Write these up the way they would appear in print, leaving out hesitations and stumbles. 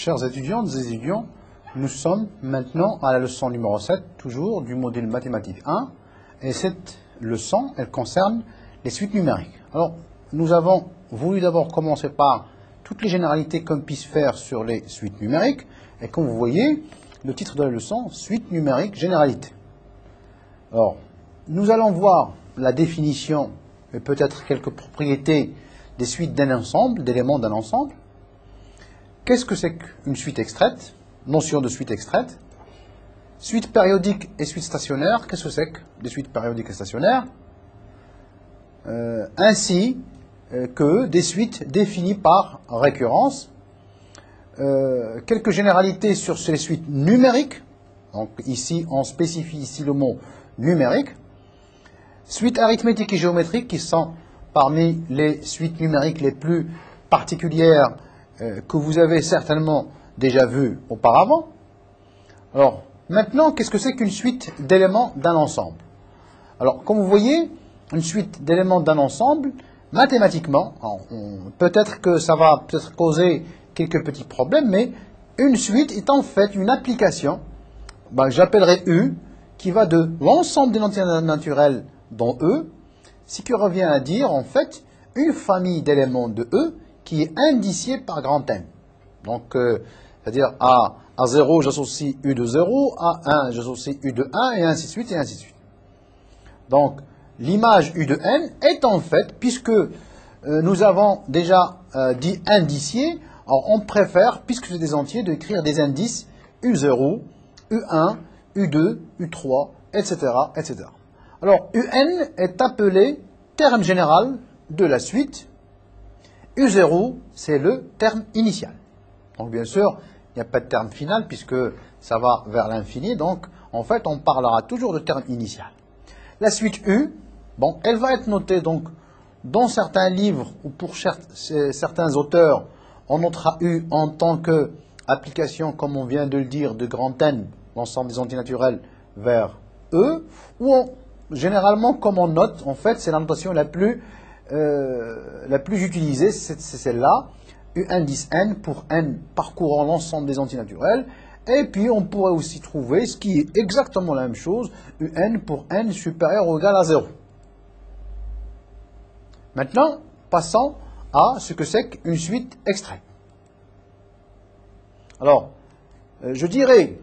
Chers étudiantes et étudiants, nous sommes maintenant à la leçon numéro 7, toujours du module mathématique 1. Et cette leçon, elle concerne les suites numériques. Alors, nous avons voulu d'abord commencer par toutes les généralités qu'on puisse faire sur les suites numériques. Et comme vous voyez, le titre de la leçon, suite numérique, généralité. Alors, nous allons voir la définition et peut-être quelques propriétés des suites d'un ensemble, d'éléments d'un ensemble. Qu'est-ce que c'est qu'une suite extraite? Notion de suite extraite. Suite périodique et suite stationnaire. Qu'est-ce que c'est que des suites périodiques et stationnaires? Ainsi que des suites définies par récurrence. Quelques généralités sur ces suites numériques. Donc ici, on spécifie ici le mot numérique. Suites arithmétiques et géométriques qui sont parmi les suites numériques les plus particulières que vous avez certainement déjà vues auparavant. Alors, maintenant, qu'est-ce que c'est qu'une suite d'éléments d'un ensemble? Alors, comme vous voyez, une suite d'éléments d'un ensemble, mathématiquement, peut-être que ça va peut-être causer quelques petits problèmes, mais une suite est en fait une application, j'appellerai U, qui va de l'ensemble des entités naturelles dans E, ce qui revient à dire en fait une famille d'éléments de E qui est indiciée par grand N. Donc, c'est-à-dire à 0, j'associe U de 0, à 1, j'associe U de 1, et ainsi de suite, et ainsi de suite. Donc, l'image U de N est en fait, puisque nous avons déjà dit indicié, alors on préfère, puisque c'est des entiers, d'écrire des indices U0, U1, U2, U3, etc., etc. Alors, UN est appelé terme général de la suite. U0, c'est le terme initial. Donc, bien sûr, il n'y a pas de terme final puisque ça va vers l'infini. Donc, en fait, on parlera toujours de terme initial. La suite U, elle va être notée donc dans certains livres ou pour certains auteurs, on notera U en tant qu'application, comme on vient de le dire, de grand N, l'ensemble des entités naturelles, vers E, ou généralement, comme on note, en fait, c'est la notation la plus utilisée, c'est celle-là, U indice N pour N parcourant l'ensemble des entités naturelles, et puis on pourrait aussi trouver ce qui est exactement la même chose, UN pour N supérieur ou égal à 0. Maintenant, passons à ce que c'est qu'une suite extraite. Alors, je dirais,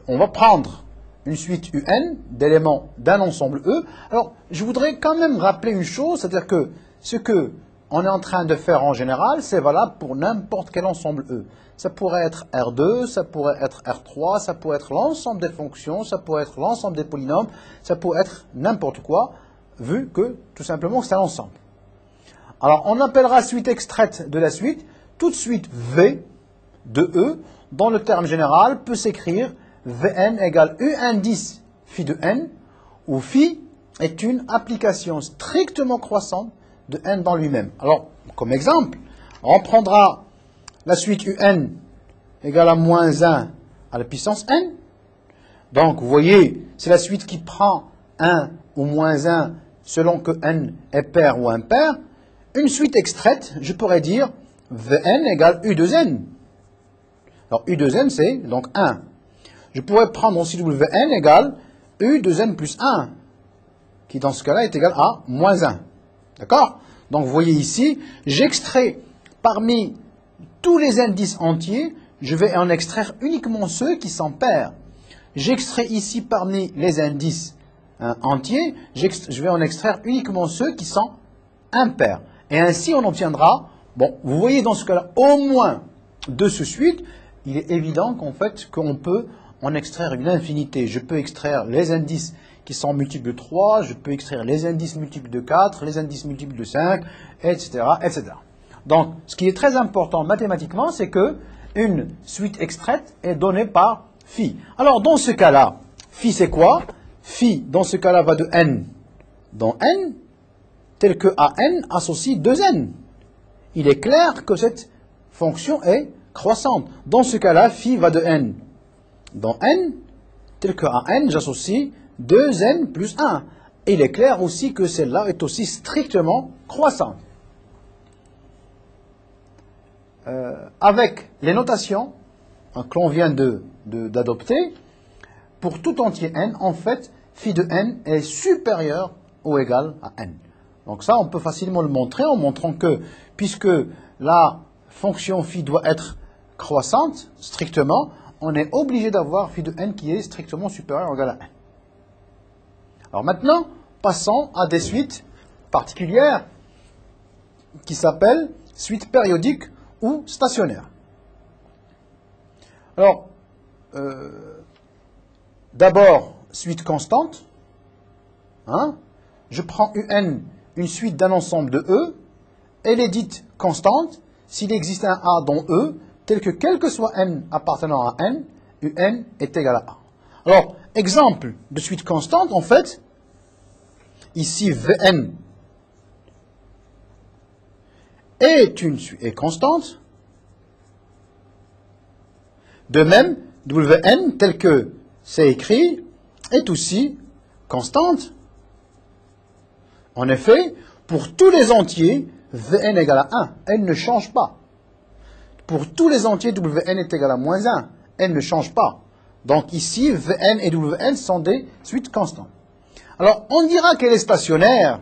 on va prendre une suite UN d'éléments d'un ensemble E. Alors, je voudrais quand même rappeler une chose, c'est-à-dire que ce que on est en train de faire en général, c'est valable pour n'importe quel ensemble E. Ça pourrait être R2, ça pourrait être R3, ça pourrait être l'ensemble des fonctions, ça pourrait être l'ensemble des polynômes, ça pourrait être n'importe quoi, vu que, tout simplement, c'est un ensemble. Alors, on appellera suite extraite de la suite, toute suite V de E, dont le terme général peut s'écrire Vn égale U indice phi de n, où phi est une application strictement croissante de n dans lui-même. Alors, comme exemple, on prendra la suite Un égale à moins 1 à la puissance n. Donc, vous voyez, c'est la suite qui prend 1 ou moins 1 selon que n est pair ou impair. Une suite extraite, je pourrais dire Vn égale U de n. Alors, U de n, c'est donc 1. Je pourrais prendre aussi Wn égale U de n plus 1, qui dans ce cas-là est égal à moins 1. D'accord? Donc, vous voyez ici, j'extrais parmi tous les indices entiers, je vais en extraire uniquement ceux qui sont pairs. J'extrais ici parmi les indices entiers, je vais en extraire uniquement ceux qui sont impairs. Et ainsi, on obtiendra, vous voyez dans ce cas-là, au moins de ce suite, il est évident qu'en fait, qu'on peut en extraire une infinité. Je peux extraire les indices qui sont multiples de 3, je peux extraire les indices multiples de 4, les indices multiples de 5, etc., etc. Donc, ce qui est très important mathématiquement, c'est que une suite extraite est donnée par phi. Alors, dans ce cas-là, phi c'est quoi? Phi, dans ce cas-là, va de n dans n, tel que à n associe 2n. Il est clair que cette fonction est croissante. Dans ce cas-là, phi va de n dans n, tel que à n, j'associe 2n plus 1. Et il est clair aussi que celle-là est aussi strictement croissante. avec les notations que l'on vient d'adopter, pour tout entier n, en fait, phi de n est supérieur ou égal à n. Donc ça, on peut facilement le montrer en montrant que, puisque la fonction phi doit être croissante, strictement, on est obligé d'avoir phi de n qui est strictement supérieur ou égal à n. Alors maintenant, passons à des suites particulières qui s'appellent suites périodiques ou stationnaires. Alors, d'abord, suite constante. Hein? Je prends un, une suite d'un ensemble de E. Elle est dite constante s'il existe un A dans E, tel que quel que soit n appartenant à n, un est égal à A. Alors, exemple de suite constante, en fait, ici Vn est constante. De même, Wn, tel que c'est écrit, est aussi constante. En effet, pour tous les entiers, Vn égale à 1, elle ne change pas. Pour tous les entiers, Wn est égal à moins 1, elle ne change pas. Donc ici, Vn et Wn sont des suites constantes. Alors, on dira qu'elle est stationnaire,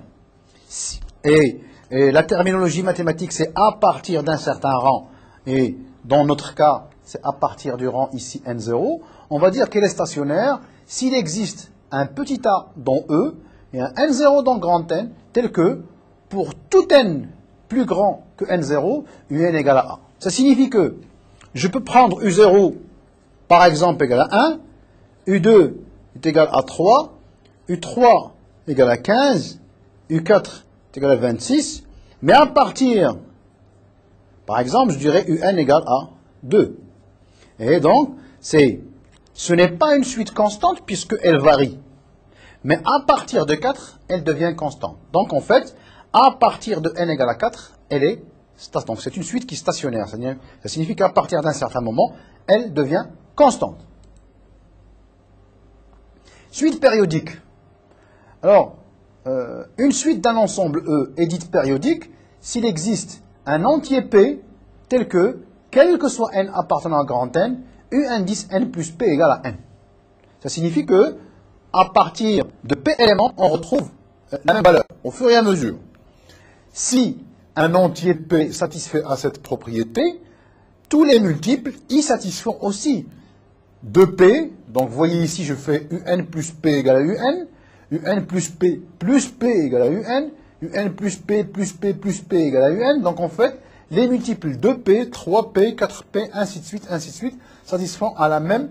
et la terminologie mathématique, c'est à partir d'un certain rang, et dans notre cas, c'est à partir du rang ici n0. On va dire qu'elle est stationnaire s'il existe un petit a dans E et un n0 dans grand N, tel que pour tout n plus grand que n0, un égale à a. Ça signifie que je peux prendre u0, par exemple, égal à 1, u2 est égal à 3, u3 égale à 15, u4 est égal à 26, mais à partir, par exemple, je dirais un égale à 2. Et donc, ce n'est pas une suite constante puisqu'elle varie. Mais à partir de 4, elle devient constante. Donc, en fait, à partir de n égale à 4, elle est stationnaire. Donc, c'est une suite qui est stationnaire. Ça signifie qu'à partir d'un certain moment, elle devient constante. Suite périodique. Alors, une suite d'un ensemble E est dite périodique s'il existe un entier P tel que, quel que soit n appartenant à grand N, U indice n plus P égale à n. Ça signifie que, à partir de P éléments, on retrouve la même valeur, au fur et à mesure. Si un entier P satisfait à cette propriété, tous les multiples y satisfont aussi. De P, donc vous voyez ici, je fais un plus P égale à un plus P égale à un plus P plus P plus P égale à un. Donc en fait, les multiples 2P, 3P, 4P, ainsi de suite, satisfont à la même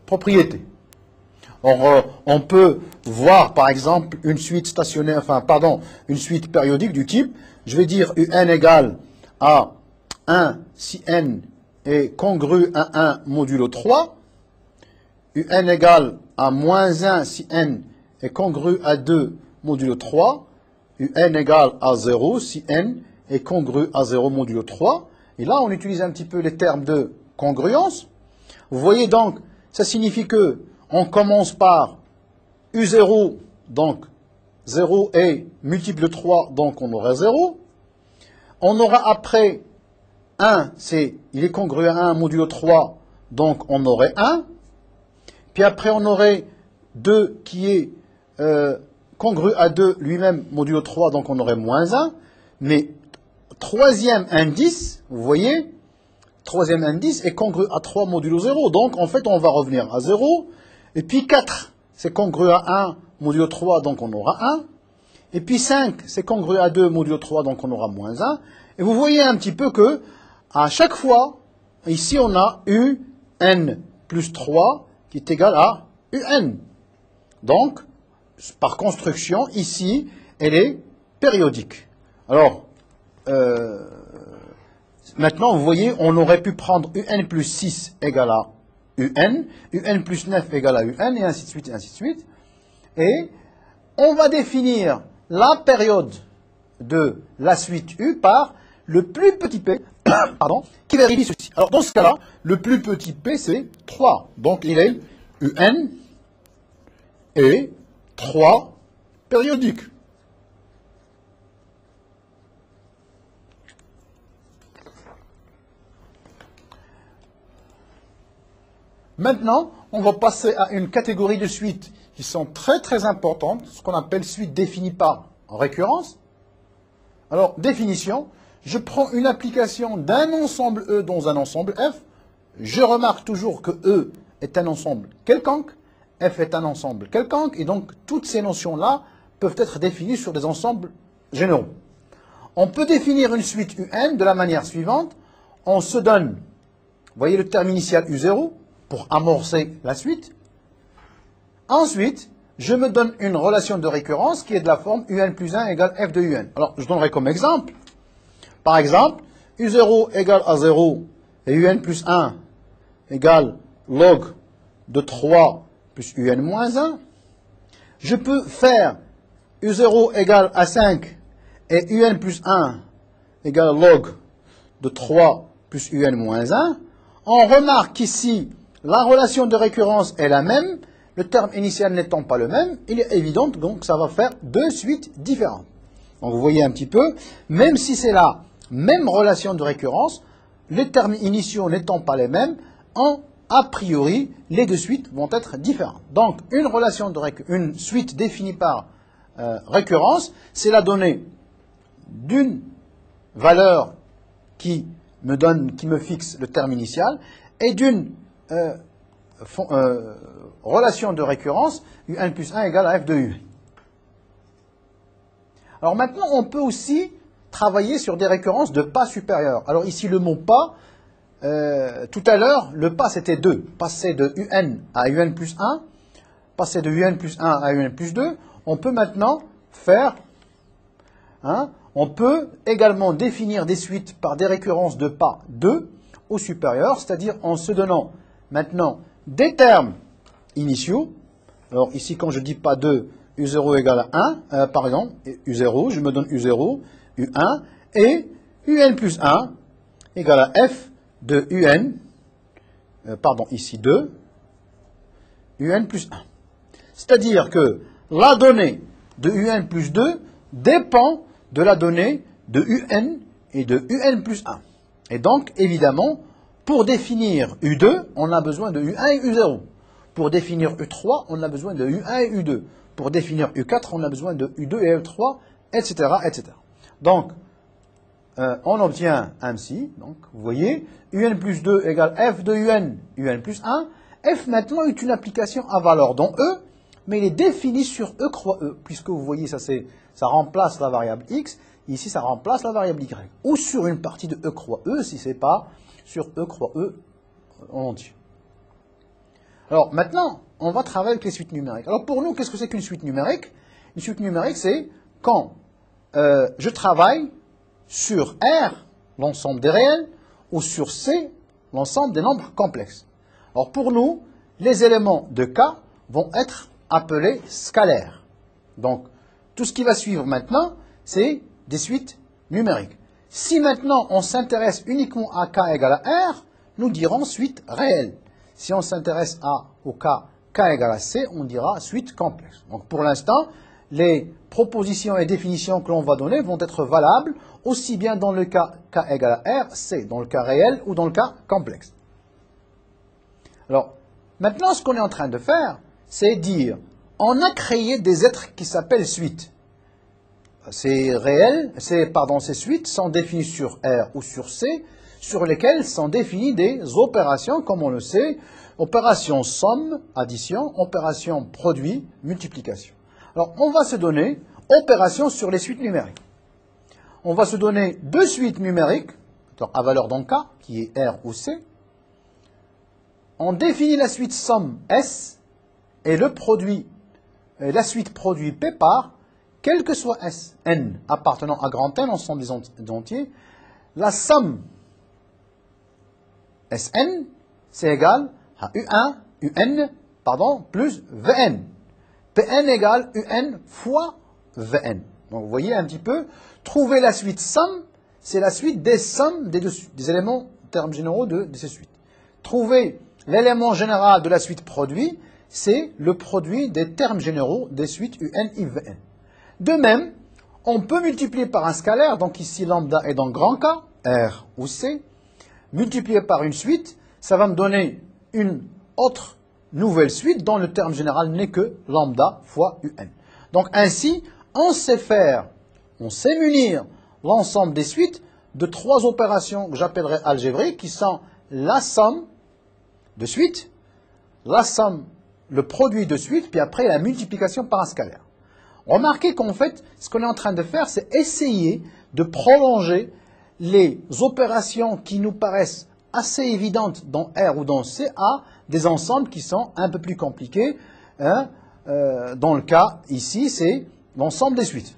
propriété. Or, on peut voir, par exemple, une suite stationnaire, une suite périodique du type, je vais dire un égale à 1 si n est congru à 1 modulo 3, un égale à moins 1 si n est congru à 2 modulo 3, un égale à 0 si n est congru à 0 modulo 3. Et là, on utilise un petit peu les termes de congruence. Vous voyez donc, ça signifie que on commence par U0, donc 0 est multiple de 3, donc on aura 0. On aura après 1, il est congru à 1 modulo 3, donc on aurait 1. Puis après, on aurait 2 qui est congru à 2 lui-même modulo 3, donc on aurait moins 1. Mais troisième indice, vous voyez, troisième indice est congru à 3 modulo 0. Donc, en fait, on va revenir à 0. Et puis 4, c'est congru à 1 modulo 3, donc on aura 1. Et puis 5, c'est congru à 2 modulo 3, donc on aura moins 1. Et vous voyez un petit peu que, à chaque fois, ici, on a un plus 3 qui est égal à un. Donc, par construction, ici, elle est périodique. Alors, maintenant, vous voyez, on aurait pu prendre un plus 6 égale à un plus 9 égale à un, et ainsi de suite, et ainsi de suite. Et on va définir la période de la suite U par le plus petit p, pardon, qui vérifie ceci. Alors, dans ce cas-là, le plus petit p, c'est 3. Donc, il est un et 3 périodique. Maintenant, on va passer à une catégorie de suites qui sont très très importantes, ce qu'on appelle suite définie par récurrence. Alors, définition, je prends une application d'un ensemble E dans un ensemble F. Je remarque toujours que E est un ensemble quelconque, F est un ensemble quelconque, et donc toutes ces notions-là peuvent être définies sur des ensembles généraux. On peut définir une suite UN de la manière suivante. On se donne, vous voyez le terme initial U0, pour amorcer la suite. Ensuite, je me donne une relation de récurrence qui est de la forme UN plus 1 égale F de UN. Alors, je donnerai comme exemple. Par exemple, U0 égale à 0 et UN plus 1 égale log de 3 plus UN moins 1. Je peux faire U0 égale à 5 et UN plus 1 égale log de 3 plus UN moins 1. On remarque qu'ici, la relation de récurrence est la même. Le terme initial n'étant pas le même, il est évident donc ça va faire deux suites différentes. Donc vous voyez un petit peu, même si c'est la même relation de récurrence, les termes initiaux n'étant pas les mêmes, a priori, les deux suites vont être différentes. Donc une suite définie par récurrence, c'est la donnée d'une valeur qui me fixe le terme initial et d'une relation de récurrence, UN plus 1 égale à F de UN. Alors maintenant, on peut aussi travailler sur des récurrences de pas supérieurs. Alors ici, le mot pas, tout à l'heure, le pas c'était 2. Passer de UN à UN plus 1, passer de UN plus 1 à UN plus 2. On peut maintenant faire, on peut également définir des suites par des récurrences de pas 2 au supérieur, c'est-à-dire en se donnant maintenant des termes initiaux. Alors ici, quand je dis pas 2, U0 égale à 1, par exemple, U0, je me donne U0, U1, et UN plus 1 égale à F de UN, ici 2, UN plus 1. C'est-à-dire que la donnée de UN plus 2 dépend de la donnée de UN et de UN plus 1. Et donc, évidemment, pour définir U2, on a besoin de U1 et U0. Pour définir U3, on a besoin de U1 et U2. Pour définir U4, on a besoin de U2 et U3, etc. etc. Donc, on obtient ainsi, donc, vous voyez, UN plus 2 égale F de UN, UN plus 1. F maintenant est une application à valeur dans E, mais il est défini sur E croix E, puisque vous voyez, ça remplace la variable X, ici ça remplace la variable Y. Ou sur une partie de E croix E, si ce n'est pas sur E croix E en entier. Alors maintenant, on va travailler avec les suites numériques. Alors pour nous, qu'est-ce que c'est qu'une suite numérique? Une suite numérique, c'est quand je travaille sur R, l'ensemble des réels, ou sur C, l'ensemble des nombres complexes. Alors pour nous, les éléments de K vont être appelés scalaires. Donc tout ce qui va suivre maintenant, c'est des suites numériques. Si maintenant on s'intéresse uniquement à K égale à R, nous dirons suite réelle. Si on s'intéresse au cas K égale à C, on dira suite complexe. Donc pour l'instant, les propositions et définitions que l'on va donner vont être valables aussi bien dans le cas K égale à R, C, dans le cas réel ou dans le cas complexe. Alors, maintenant, ce qu'on est en train de faire, c'est dire, on a créé des êtres qui s'appellent suites. Ces suites sont définies sur R ou sur C, sur lesquelles sont définies des opérations, comme on le sait, opération somme, addition, opération produit, multiplication. Alors, on va se donner opération sur les suites numériques. On va se donner deux suites numériques, à valeur dans K, qui est R ou C. On définit la suite somme S et la suite produit P par, quel que soit S, N appartenant à grand N, ensemble des entiers, la somme Sn, c'est égal à UN, plus Vn. Pn égale UN fois Vn. Donc vous voyez un petit peu, trouver la suite somme, c'est la suite des sommes des éléments termes généraux de ces suites. Trouver l'élément général de la suite produit, c'est le produit des termes généraux des suites UN et Vn. De même, on peut multiplier par un scalaire, donc ici lambda est dans grand K, R ou C, multiplié par une suite, ça va me donner une autre nouvelle suite dont le terme général n'est que lambda fois un. Donc ainsi, on sait munir l'ensemble des suites de trois opérations que j'appellerai algébriques, qui sont la somme de suites, la somme, le produit de suite, puis après la multiplication par un scalaire. Remarquez qu'en fait, ce qu'on est en train de faire, c'est essayer de prolonger les opérations qui nous paraissent assez évidentes dans R ou dans C à des ensembles qui sont un peu plus compliqués. Hein. Dans le cas ici, c'est l'ensemble des suites.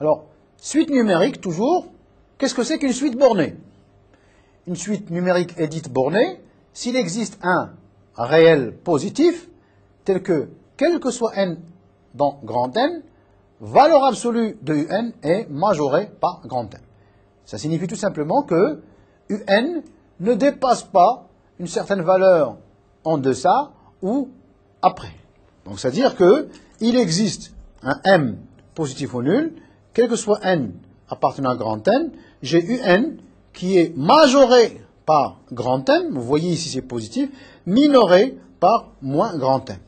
Alors, suite numérique, toujours, qu'est-ce que c'est qu'une suite bornée? Une suite numérique est dite bornée s'il existe un réel positif, tel que, quel que soit n dans grand N, valeur absolue de un est majorée par grand N. Ça signifie tout simplement que un ne dépasse pas une certaine valeur en deçà ou après. Donc, c'est-à-dire qu'il existe un m positif ou nul, quel que soit n appartenant à grand N, j'ai un qui est majoré par grand N, vous voyez ici c'est positif, minoré par moins grand N.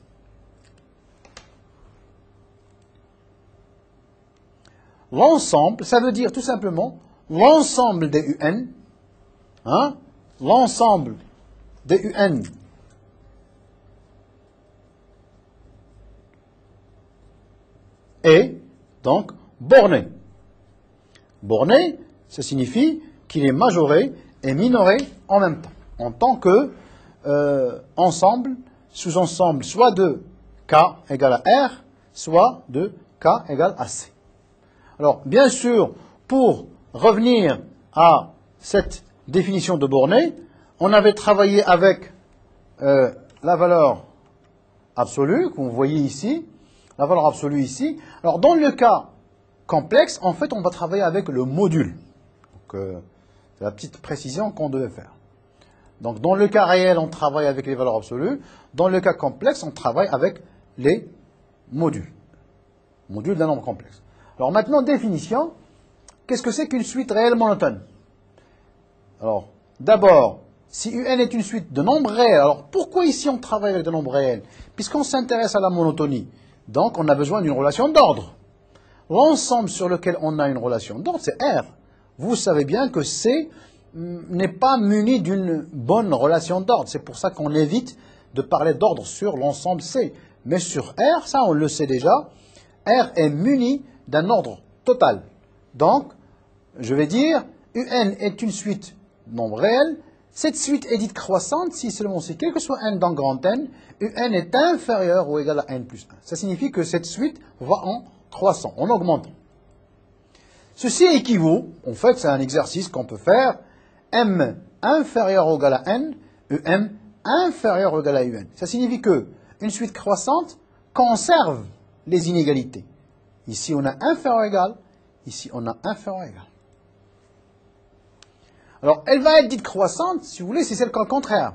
L'ensemble, ça veut dire tout simplement l'ensemble des un, hein, l'ensemble des un est donc borné. Borné, ça signifie qu'il est majoré et minoré en même temps, en tant que ensemble, sous-ensemble, soit de K égale à R, soit de K égale à C. Alors, bien sûr, pour revenir à cette définition de borné, on avait travaillé avec la valeur absolue, que vous voyez ici, la valeur absolue ici. Alors, dans le cas complexe, en fait, on va travailler avec le module. C'est la petite précision qu'on devait faire. Donc, dans le cas réel, on travaille avec les valeurs absolues. Dans le cas complexe, on travaille avec les modules. Modules d'un nombre complexe. Alors maintenant, définition. Qu'est-ce que c'est qu'une suite réelle monotone? Alors, d'abord, si un est une suite de nombres réels, alors pourquoi ici on travaille avec des nombres réels? Puisqu'on s'intéresse à la monotonie. Donc, on a besoin d'une relation d'ordre. L'ensemble sur lequel on a une relation d'ordre, c'est R. Vous savez bien que C n'est pas muni d'une bonne relation d'ordre. C'est pour ça qu'on évite de parler d'ordre sur l'ensemble C. Mais sur R, ça on le sait déjà, R est muni d'un ordre total. Donc, je vais dire, UN est une suite de nombres réels. Cette suite est dite croissante si seulement c'est quel que soit n dans grand N, UN est inférieur ou égal à n plus 1. Ça signifie que cette suite va en croissant, en augmentant. Ceci équivaut, en fait, c'est un exercice qu'on peut faire, m inférieur ou égal à n, m inférieur ou égal à un. Ça signifie que une suite croissante conserve les inégalités. Ici, on a inférieur ou égal, ici, on a inférieur ou égal. Alors, elle va être dite croissante, si vous voulez, si c'est le cas contraire.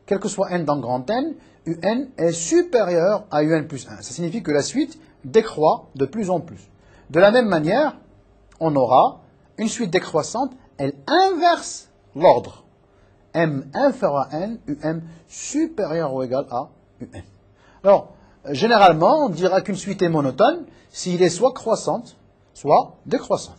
Quel que soit n dans grand N, un est supérieur à un plus 1. Ça signifie que la suite décroît de plus en plus. De la même manière, on aura une suite décroissante, elle inverse l'ordre. M inférieur à n, um supérieur ou égal à un. Alors, généralement, on dira qu'une suite est monotone s'il est soit croissante, soit décroissante.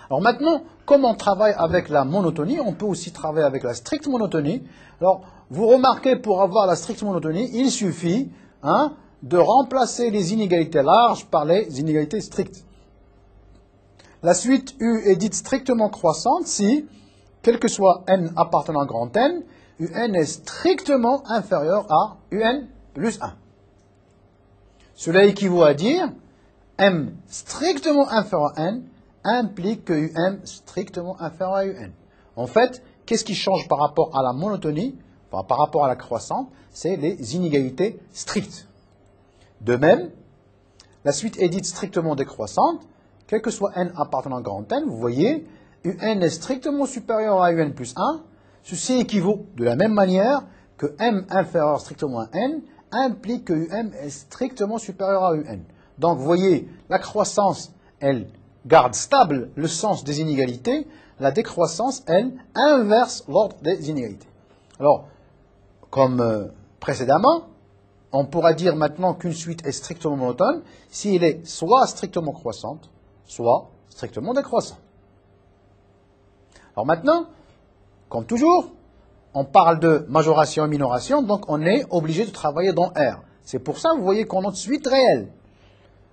Alors maintenant, comme on travaille avec la monotonie, on peut aussi travailler avec la stricte monotonie. Alors, vous remarquez, pour avoir la stricte monotonie, il suffit de remplacer les inégalités larges par les inégalités strictes. La suite U est dite strictement croissante si, quel que soit n appartenant à grand N, un est strictement inférieur à un plus 1. Cela équivaut à dire m strictement inférieur à n implique que um strictement inférieur à un. En fait, qu'est-ce qui change par rapport à la monotonie, par rapport à la croissante? C'est les inégalités strictes. De même, la suite est dite strictement décroissante, quel que soit n appartenant à grand N, vous voyez, un est strictement supérieur à un plus 1, ceci équivaut de la même manière que m inférieur strictement à n implique que um est strictement supérieur à un. Donc, vous voyez, la croissance, elle garde stable le sens des inégalités, la décroissance, elle, inverse l'ordre des inégalités. Alors, comme précédemment, on pourra dire maintenant qu'une suite est strictement monotone si elle est soit strictement croissante, soit strictement décroissante. Alors maintenant, comme toujours, on parle de majoration et minoration, donc on est obligé de travailler dans R. C'est pour ça, vous voyez qu'on a de suite réelle.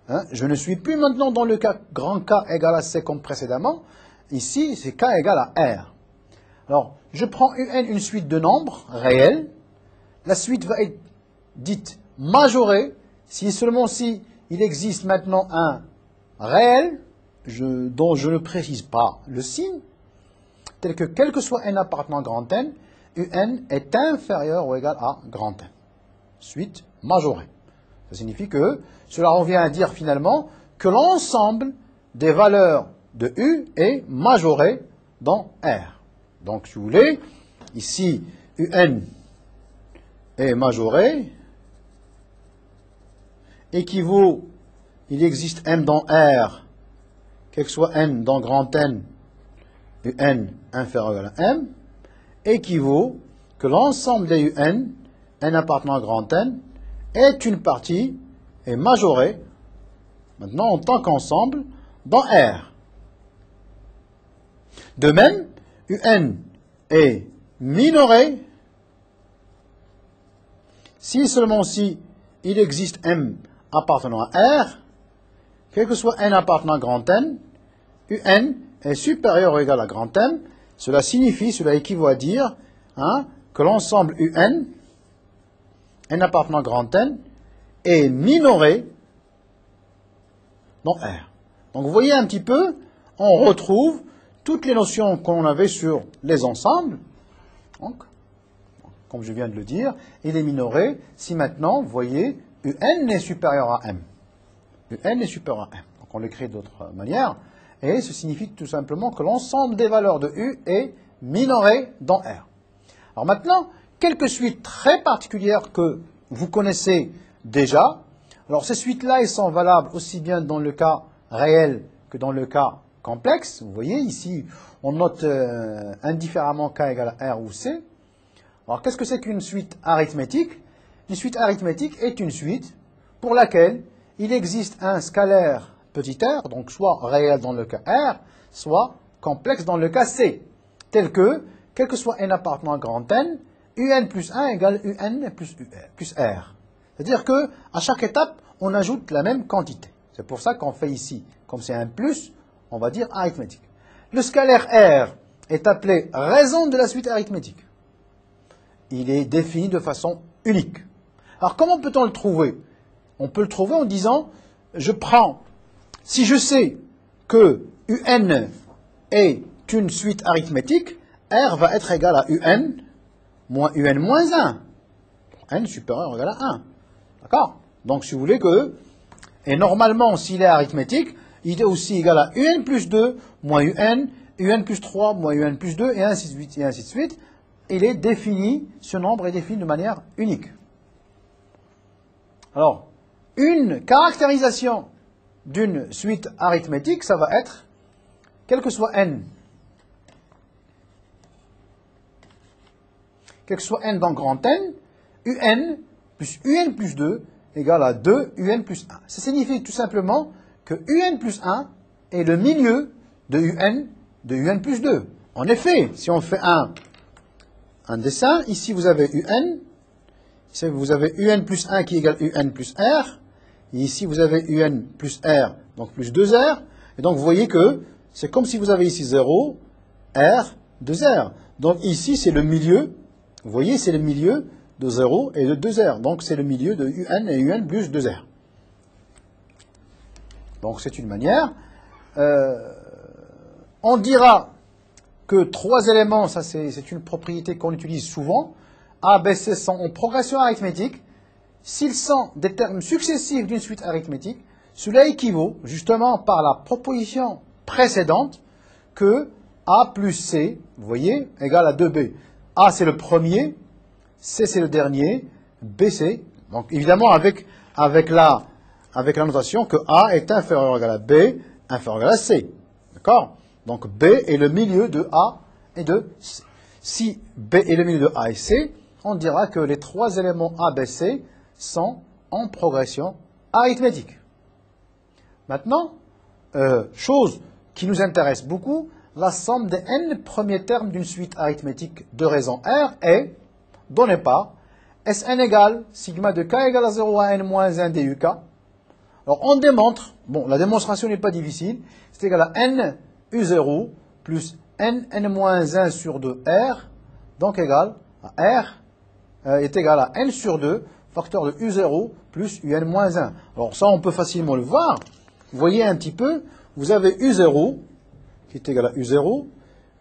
Hein? Je ne suis plus maintenant dans le cas grand K égale à C comme précédemment. Ici, c'est K égale à R. Alors, je prends UN, une suite de nombres réels. La suite va être dite majorée si seulement si il existe maintenant un réel dont je ne précise pas le signe, tel que quel que soit n appartenant à grand N, UN est inférieur ou égal à grand N. Suite majorée. Ça signifie que cela revient à dire finalement que l'ensemble des valeurs de U est majoré dans R. Donc, si vous voulez, ici, UN est majoré, équivaut, il existe M dans R, quel que soit N dans grand N, UN inférieur à M, équivaut que l'ensemble des UN, N appartenant à grand N, est une partie, est majorée, maintenant en tant qu'ensemble, dans R. De même, UN est minoré si seulement si il existe M appartenant à R, quel que soit N appartenant à grand N, UN est supérieur ou égal à grand M. Cela signifie, cela équivaut à dire que l'ensemble UN, N appartenant à grand N, est minoré dans R. Donc vous voyez un petit peu, on retrouve toutes les notions qu'on avait sur les ensembles. Donc, comme je viens de le dire, il est minoré si maintenant, vous voyez, UN est supérieur à M. UN est supérieur à M. Donc on l'écrit d'autre manière. Et ce signifie tout simplement que l'ensemble des valeurs de U est minoré dans R. Alors maintenant, quelques suites très particulières que vous connaissez déjà. Alors ces suites-là, elles sont valables aussi bien dans le cas réel que dans le cas complexe. Vous voyez, ici, on note indifféremment K égale à R ou C. Alors qu'est-ce que c'est qu'une suite arithmétique? Une suite arithmétique est une suite pour laquelle il existe un scalaire petit r, donc soit réel dans le cas R, soit complexe dans le cas C, tel que, quel que soit n appartenant à grand N, UN plus 1 égale UN plus R. C'est-à-dire que à chaque étape, on ajoute la même quantité. C'est pour ça qu'on fait ici, comme c'est un plus, on va dire arithmétique. Le scalaire R est appelé raison de la suite arithmétique. Il est défini de façon unique. Alors comment peut-on le trouver? On peut le trouver en disant, je prends, si je sais que UN est une suite arithmétique, R va être égal à UN moins UN moins 1. N supérieur ou égal à 1. D'accord? Donc si vous voulez que, et normalement s'il est arithmétique, il est aussi égal à UN plus 2 moins UN plus 3 moins UN plus 2, et ainsi de suite, et ainsi de suite. Il est défini, ce nombre est défini de manière unique. Alors, une caractérisation d'une suite arithmétique, ça va être, quel que soit n, quel que soit n dans grand N, UN plus 2 égale à 2 UN plus 1. Ça signifie tout simplement que UN plus 1 est le milieu de UN plus 2. En effet, si on fait un dessin, ici vous avez UN, ici vous avez UN plus 1 qui égale UN plus R, et ici vous avez UN plus R, donc plus 2R, et donc vous voyez que c'est comme si vous avez ici 0, R, 2R. Donc ici c'est le milieu, vous voyez c'est le milieu de 0 et de 2R, donc c'est le milieu de UN et UN plus 2R. Donc c'est une manière. On dira que 3 éléments, ça c'est une propriété qu'on utilise souvent, A, B, C sont en progression arithmétique. S'ils sont des termes successifs d'une suite arithmétique, cela équivaut, justement par la proposition précédente, que A plus C, vous voyez, égale à 2B. A c'est le premier, C c'est le dernier, B c'est, donc évidemment avec la notation que A est inférieur ou égal à B, inférieur égal à C. D'accord? Donc B est le milieu de A et de C. Si B est le milieu de A et C, on dira que les trois éléments A, B, C sont en progression arithmétique. Maintenant, chose qui nous intéresse beaucoup, la somme des n premiers termes d'une suite arithmétique de raison R est donnée par Sn égale sigma de k égale à 0 à n moins 1 duk. Alors on démontre, bon la démonstration n'est pas difficile, c'est égal à n u0 plus n-1 sur 2 r, donc égal à r est égal à n sur 2, facteur de u0 plus un moins 1. Alors ça on peut facilement le voir, vous voyez un petit peu, vous avez u0 qui est égal à u0,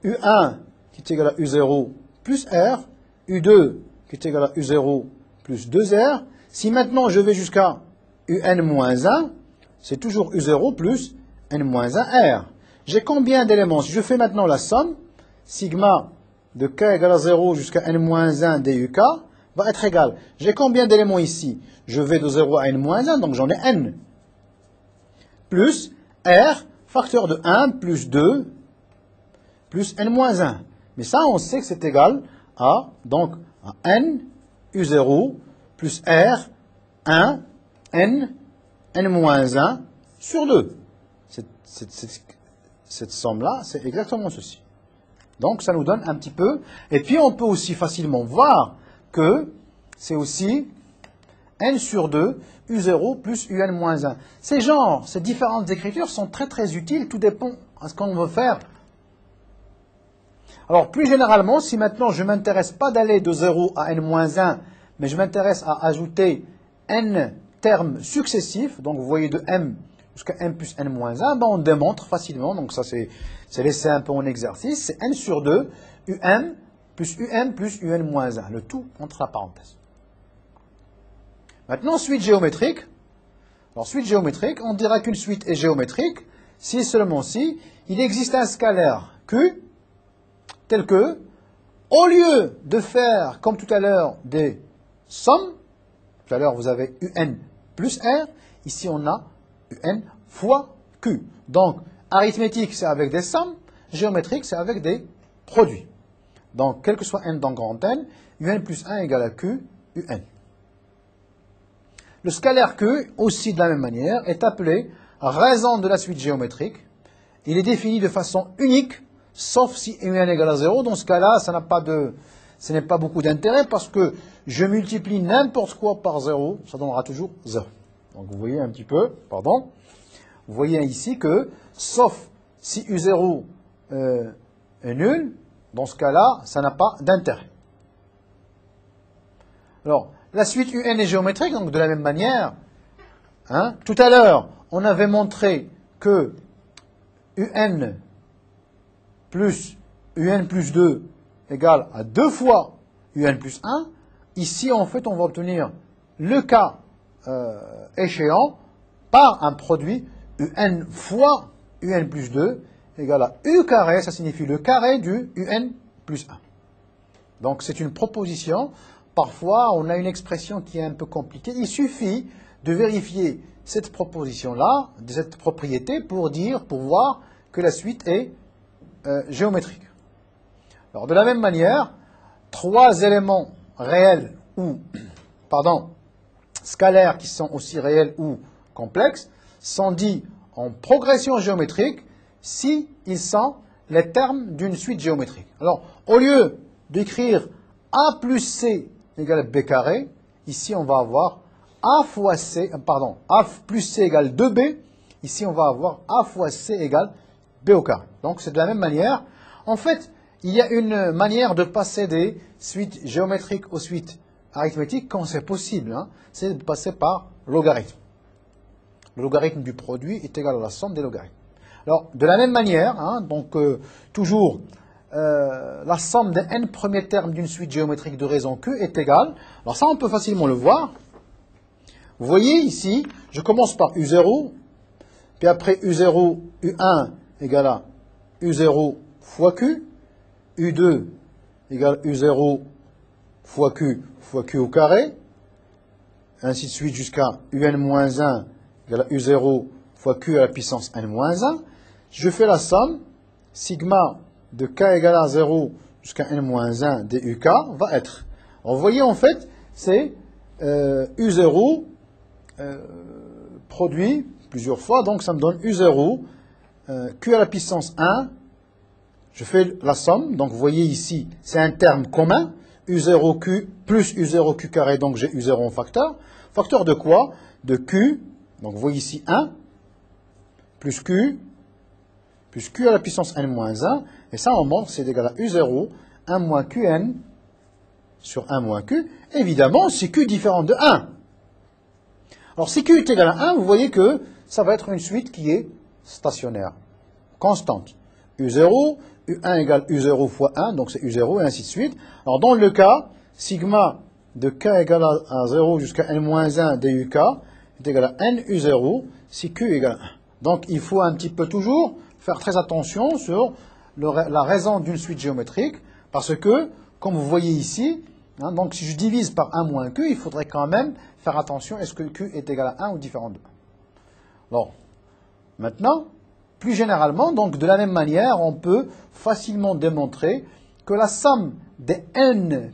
u1 qui est égal à u0 plus r, u2 qui est égal à u0 plus 2r. Si maintenant je vais jusqu'à un-1, c'est toujours u0 plus n-1r. J'ai combien d'éléments? Si je fais maintenant la somme, sigma de k égale à 0 jusqu'à n-1 duk va être égal. J'ai combien d'éléments ici? Je vais de 0 à n-1, donc j'en ai n. Plus r, facteur de 1 plus 2 plus n-1. Mais ça, on sait que c'est égal à, donc, à n, u0 plus r, 1, n, n-1 sur 2. Cette somme-là, c'est exactement ceci. Donc, ça nous donne un petit peu. Et puis, on peut aussi facilement voir que c'est aussi n sur 2, u0 plus un-1. Ces différentes écritures sont très très utiles. Tout dépend à ce qu'on veut faire. Alors, plus généralement, si maintenant je ne m'intéresse pas d'aller de 0 à n-1, mais je m'intéresse à ajouter n termes successifs, donc vous voyez de m jusqu'à m plus n-1, ben on démontre facilement, donc ça c'est laissé un peu en exercice, c'est n sur 2, um plus un-1, le tout entre la parenthèse. Maintenant, suite géométrique. Alors, suite géométrique, on dira qu'une suite est géométrique si et seulement si il existe un scalaire q tel que, au lieu de faire, comme tout à l'heure, des sommes, tout à l'heure vous avez un plus r, ici on a un fois q. Donc, arithmétique, c'est avec des sommes, géométrique, c'est avec des produits. Donc, quel que soit n dans grand N, un plus 1 égale à q, un. Le scalaire q, aussi de la même manière, est appelé raison de la suite géométrique. Il est défini de façon unique, sauf si un égale à 0. Dans ce cas-là, ce n'est pas beaucoup d'intérêt parce que je multiplie n'importe quoi par 0, ça donnera toujours 0. Donc vous voyez un petit peu, pardon, vous voyez ici que, sauf si u0 est nul, dans ce cas-là, ça n'a pas d'intérêt. Alors, la suite un est géométrique, donc de la même manière, tout à l'heure, on avait montré que un plus 2 égale à 2 fois un plus 1. Ici, en fait, on va obtenir le cas échéant par un produit un fois un plus 2 égale à u carré, ça signifie le carré du un plus 1. Donc, c'est une proposition. Parfois, on a une expression qui est un peu compliquée. Il suffit de vérifier cette proposition-là, cette propriété, pour voir que la suite est géométrique. Alors, de la même manière, trois éléments réels ou, scalaires qui sont aussi réels ou complexes sont dits en progression géométrique si ils sont les termes d'une suite géométrique. Alors, au lieu d'écrire a plus c égale b carré, ici on va avoir a fois c, a plus c égale 2b, ici on va avoir a fois c égale b au carré. Donc c'est de la même manière. En fait, il y a une manière de passer des suites géométriques aux suites arithmétiques quand c'est possible, c'est de passer par logarithme. Le logarithme du produit est égal à la somme des logarithmes. Alors, de la même manière, toujours, la somme des n premiers termes d'une suite géométrique de raison Q est égale. Alors ça, on peut facilement le voir. Vous voyez ici, je commence par U0, puis après U0, U1 égale à U0 fois Q, U2 égale U0 fois Q au carré, ainsi de suite jusqu'à UN-1 égale à U0 fois Q à la puissance n-1. Je fais la somme, sigma de K égale à 0 jusqu'à n-1 dUK va être. Alors, vous voyez, en fait, c'est U0 produit plusieurs fois, donc ça me donne U0, Q à la puissance 1, je fais la somme, donc vous voyez ici, c'est un terme commun, U0Q plus U0Q carré, donc j'ai U0 en facteur. Facteur de quoi? De Q, donc vous voyez ici 1, plus Q à la puissance n-1, et ça on montre, c'est égal à U0, 1 moins Qn, sur 1 moins Q, évidemment, si Q est différent de 1. Alors, si Q est égal à 1, vous voyez que ça va être une suite qui est stationnaire, constante. U0, U1 égale U0 fois 1, donc c'est U0, et ainsi de suite. Alors, dans le cas, sigma de K égale à 0 jusqu'à n-1 dUK est égal à n U0 si Q égale à 1. Donc, il faut un petit peu toujours faire très attention sur la raison d'une suite géométrique, parce que, comme vous voyez ici, donc si je divise par 1 moins Q, il faudrait quand même faire attention, est-ce que Q est égal à 1 ou différent de 1. Bon, maintenant, plus généralement, donc de la même manière, on peut facilement démontrer que la somme des n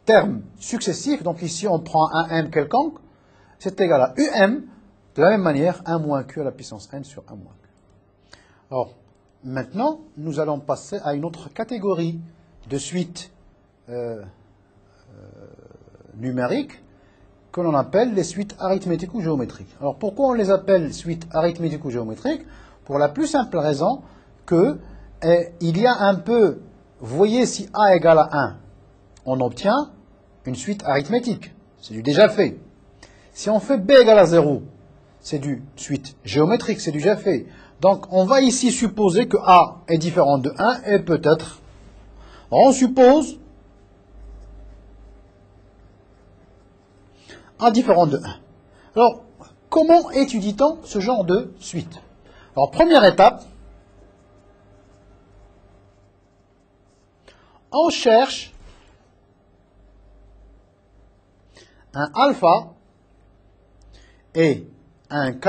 termes successifs, donc ici on prend un n quelconque, c'est égal à UM, de la même manière, 1 moins Q à la puissance n sur 1 moins Q. Alors, maintenant, nous allons passer à une autre catégorie de suites numériques que l'on appelle les suites arithmétiques ou géométriques. Alors, pourquoi on les appelle suites arithmétiques ou géométriques? Pour la plus simple raison que il y a un peu, vous voyez, si A égale à 1, on obtient une suite arithmétique. C'est du déjà fait. Si on fait B égale à 0, c'est du suite géométrique, c'est du déjà fait. Donc, on va ici supposer que A est différent de 1 et peut-être. On suppose A différent de 1. Alors, comment étudie-t-on ce genre de suite? Alors, première étape, on cherche un alpha et un k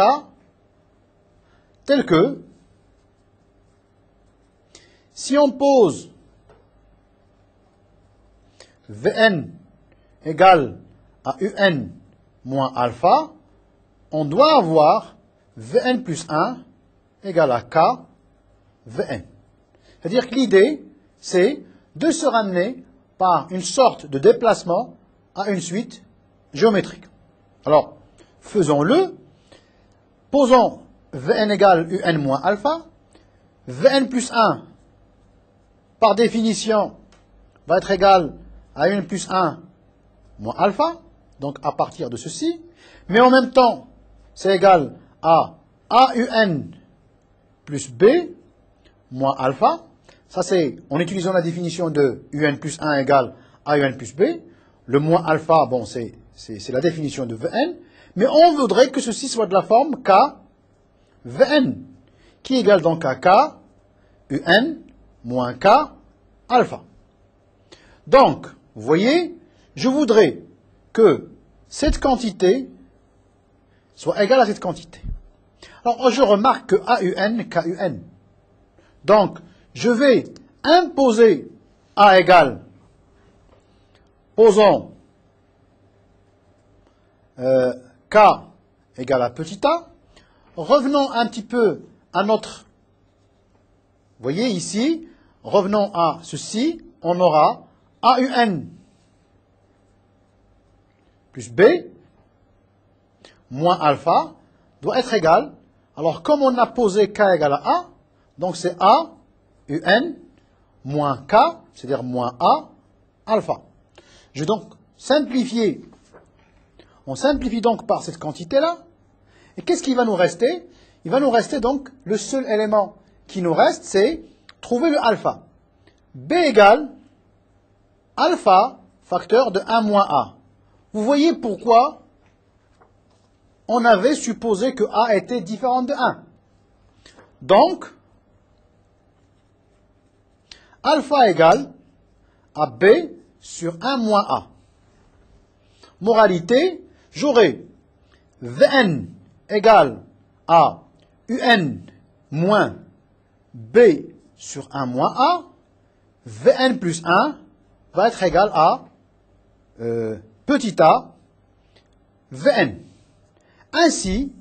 tel que, si on pose Vn égale à Un moins alpha, on doit avoir Vn plus 1 égale à K Vn. C'est-à-dire que l'idée, c'est de se ramener par une sorte de déplacement à une suite géométrique. Alors, faisons-le. Posons Vn égale Un moins alpha. Vn plus 1, par définition, va être égal à Un plus 1 moins alpha, donc à partir de ceci. Mais en même temps, c'est égal à AUN plus B moins alpha. Ça, c'est en utilisant la définition de UN plus 1 égale AUN plus B. Le moins alpha, bon, c'est la définition de Vn. Mais on voudrait que ceci soit de la forme K Vn, qui est égal donc à K Un moins K alpha. Donc, vous voyez, je voudrais que cette quantité soit égale à cette quantité. Alors, je remarque que AUN, KUN. Donc, je vais imposer A égale, posons K égale à petit a. Revenons un petit peu à notre, vous voyez ici, revenons à ceci, on aura AUN plus B moins alpha doit être égal. Alors, comme on a posé K égale à A, donc c'est A, UN, moins K, c'est-à-dire moins A, alpha. Je vais donc simplifier. On simplifie donc par cette quantité-là. Et qu'est-ce qui va nous rester? Il va nous rester donc, le seul élément qui nous reste, c'est trouver le alpha. B égale alpha, facteur de 1 moins A. Vous voyez pourquoi on avait supposé que A était différent de 1. Donc, alpha égale à B sur 1 moins A. Moralité, j'aurai Vn égale à un moins b sur 1 moins a, Vn plus 1 va être égal à petit a Vn. Ainsi,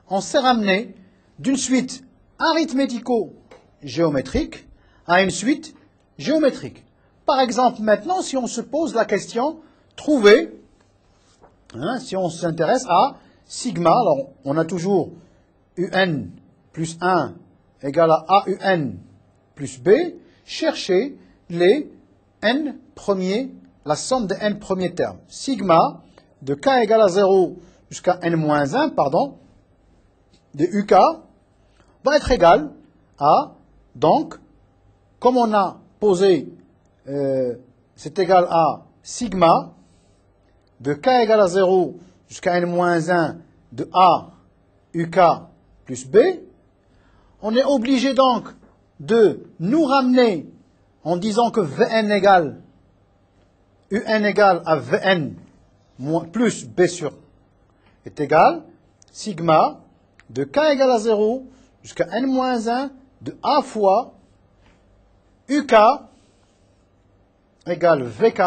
on s'est ramené d'une suite arithmético-géométrique à une suite géométrique. Par exemple, maintenant, si on se pose la question, trouver, si on s'intéresse à sigma, alors on a toujours un plus 1 égale à AUN plus B, chercher les n premiers, la somme des n premiers termes. Sigma de k égale à 0 jusqu'à n-1, pardon, de UK va être égal à, donc, comme on a posé, c'est égal à sigma de k égale à 0 jusqu'à n-1 de A UK plus B, on est obligé donc de nous ramener en disant que Vn égale Un égale à Vn plus B sur est égal sigma de k égale à 0 jusqu'à n-1 de A fois UK égale Vk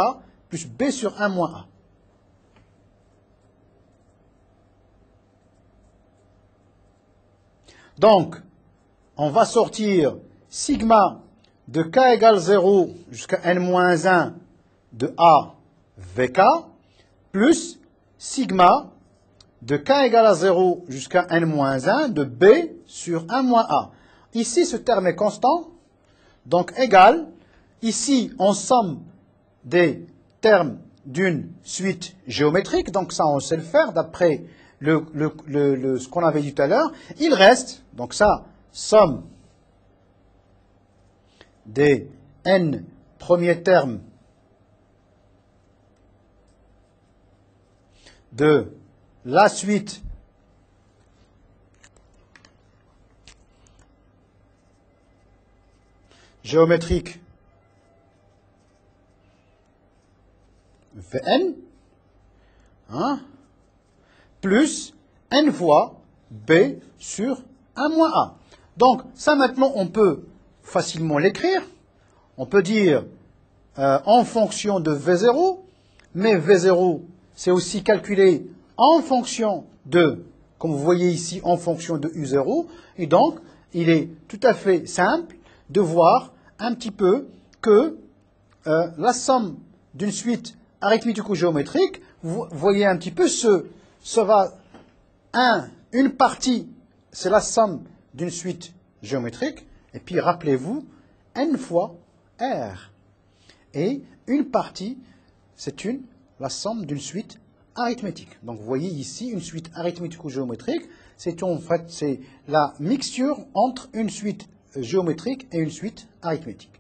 plus B sur 1 moins A. Donc, on va sortir sigma de k égale 0 jusqu'à n-1 de A Vk plus sigma de k égale à 0 jusqu'à n-1 de B sur 1 moins A. Ici, ce terme est constant, donc égal. Ici, on somme des termes d'une suite géométrique, donc ça, on sait le faire d'après ce qu'on avait dit tout à l'heure. Il reste, donc ça, somme des n premiers termes de la suite géométrique Vn, plus n fois B sur 1 moins A. Donc, ça maintenant, on peut facilement l'écrire. On peut dire en fonction de V0, mais V0, c'est aussi calculé en fonction de, comme vous voyez ici, en fonction de U0. Et donc, il est tout à fait simple de voir un petit peu que la somme d'une suite arithmético-géométrique, vous voyez un petit peu, une partie, c'est la somme d'une suite géométrique, et puis rappelez-vous, n fois R. Et une partie, c'est la somme d'une suite arithmétique. Donc vous voyez ici une suite arithmético-géométrique, c'est en fait la mixture entre une suite géométrique et une suite arithmétique.